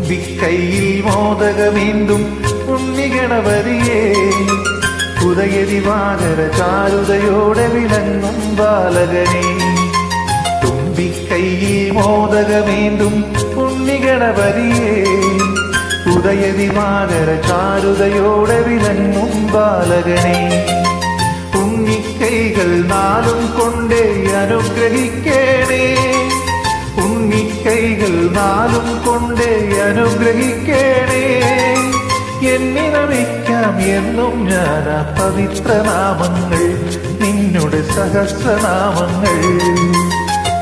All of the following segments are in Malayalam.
തുമ്പിക്കൈയിൽ മോദകമേന്തും ഉണ്ണിഗണപതിയേ, ഉദയദിവാകര ചാരുതയോടെ വിളങ്ങും ബാലകനേ. തുമ്പിക്കൈയിൽ മോദകമേന്തും ഉണ്ണിഗണപതിയേ, ഉദയദിവാകര ചാരുതയോടെ വിളങ്ങും ബാലകനേ. ഉണ്ണിക്കൈകൾ നാലും കൊണ്ടേ അനുഗ്രഹിക്കേണേ, ഉണ്ണിക്കൈകൾ നാലും കൊണ്ടേ അനുഗ്രഹിക്കേണേ. എന്നിനമിക്കാം എന്നും ഞാൻ ആ പവിത്രനാമങ്ങൾ, നിന്നുടെ സഹസ്രനാമങ്ങൾ.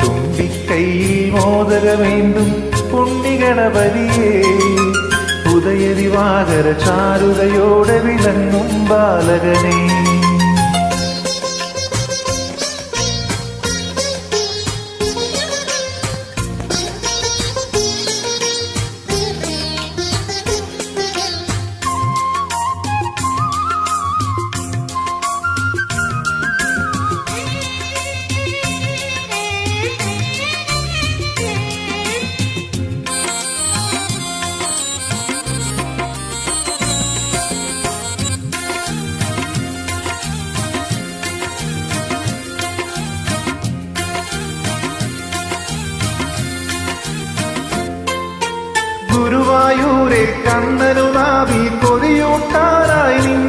തുമ്പിക്കൈയിൽ മോദകമേന്തും ഉണ്ണിഗണപതിയേ, ഉദയദിവാകര ചാരുതയോടെ വിളങ്ങും ബാലകനേ. ഗുരുവായൂരെ കണ്ണനു നാവി കൊതിയൂട്ടാനായി നിൻ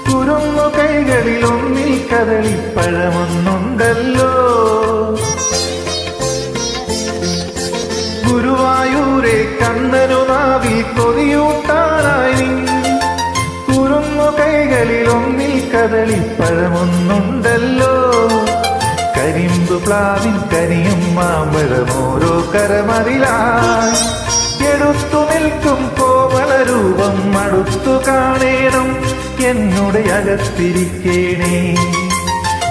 കുരുന്നു കൈകളിൽ ഒന്നിൽ കദളിപ്പഴമൊന്നുണ്ടല്ലോ. ഗുരുവായൂരെ കണ്ണനു നാവി കൊതിയൂട്ടാനായി നിൻ കുരുന്നു കൈകളിൽ ഒന്നിൽ കദളിപ്പഴമൊന്നുണ്ടല്ലോ. കരിമ്പു പ്ലാവിൻ കനിയും മാമ്പഴമോരോ കരമതിലായി എടുത്തു നിൽക്കും കോമളരൂപം അടുത്തു കാണേണം, എന്നുടെ അകത്തിരിക്കേണേ.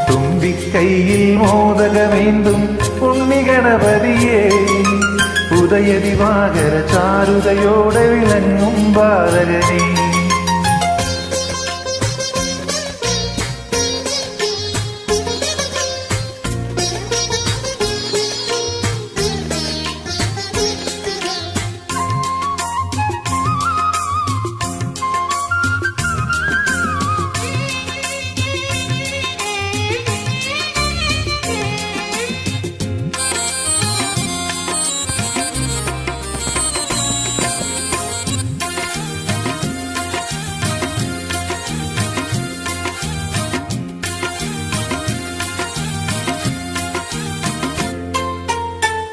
തുമ്പിക്കൈയിൽ മോദകമേന്തും ഉണ്ണിഗണപതിയേ, ഉദയദിവാകര ചാരുതയോടെ വിളങ്ങും ബാലകനേ.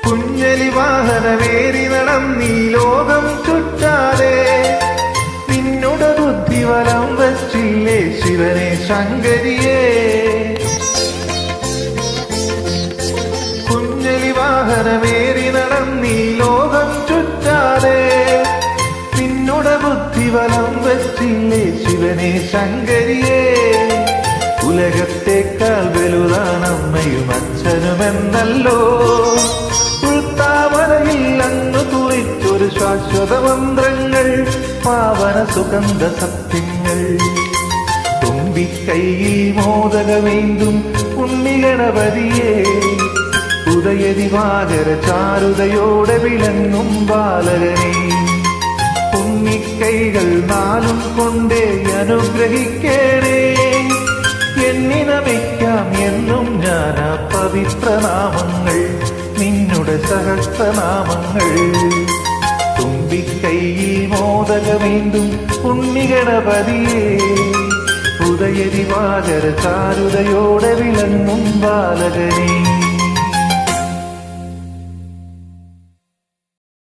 കുഞ്ഞലി വാഹനമേറി നടന്നീ ലോകം ചുറ്റാതെ, നിന്നുടെ ബുദ്ധി വലം വച്ചില്ലേ ശിവനെ ശങ്കരിയേ. കുഞ്ഞലി വാഹനമേറി നടന്നീ ലോകം ചുറ്റാതെ, നിന്നുടെ ബുദ്ധി വലം വച്ചില്ലേ ശിവനെ ശങ്കരിയേ. ഉലകത്തേക്കാൾ വലുതാണമ്മയും അച്ഛനുമെന്നല്ലോ, താമരയിൽ അങ്ങ് തുറിച്ചൊരു ശാശ്വത മന്ത്രങ്ങൾ, പാവന സുഗന്ധ സത്യങ്ങൾ. തുമ്പിക്കൈയിൽ മോദകമേന്തും ഉണ്ണിഗണപതിയേ, ഉദയദിവാകര ചാരുതയോടെ വിളങ്ങും ബാലകനേ. ഉണ്ണിക്കൈകൾ നാലും കൊണ്ടേ അനുഗ്രഹിക്കേണേ, എന്നിനമിക്കാം എന്നും ഞാൻ ആ പവിത്രനാമങ്ങൾ, നിന്നുടെ സഹസ്രനാമങ്ങൾ. തുമ്പിക്കൈയിൽ മോദകമേന്തും ഉണ്ണിഗണപതിയേ, ഉദയദിവാകര ചാരുതയോടെ വിളങ്ങും ബാലകനേ.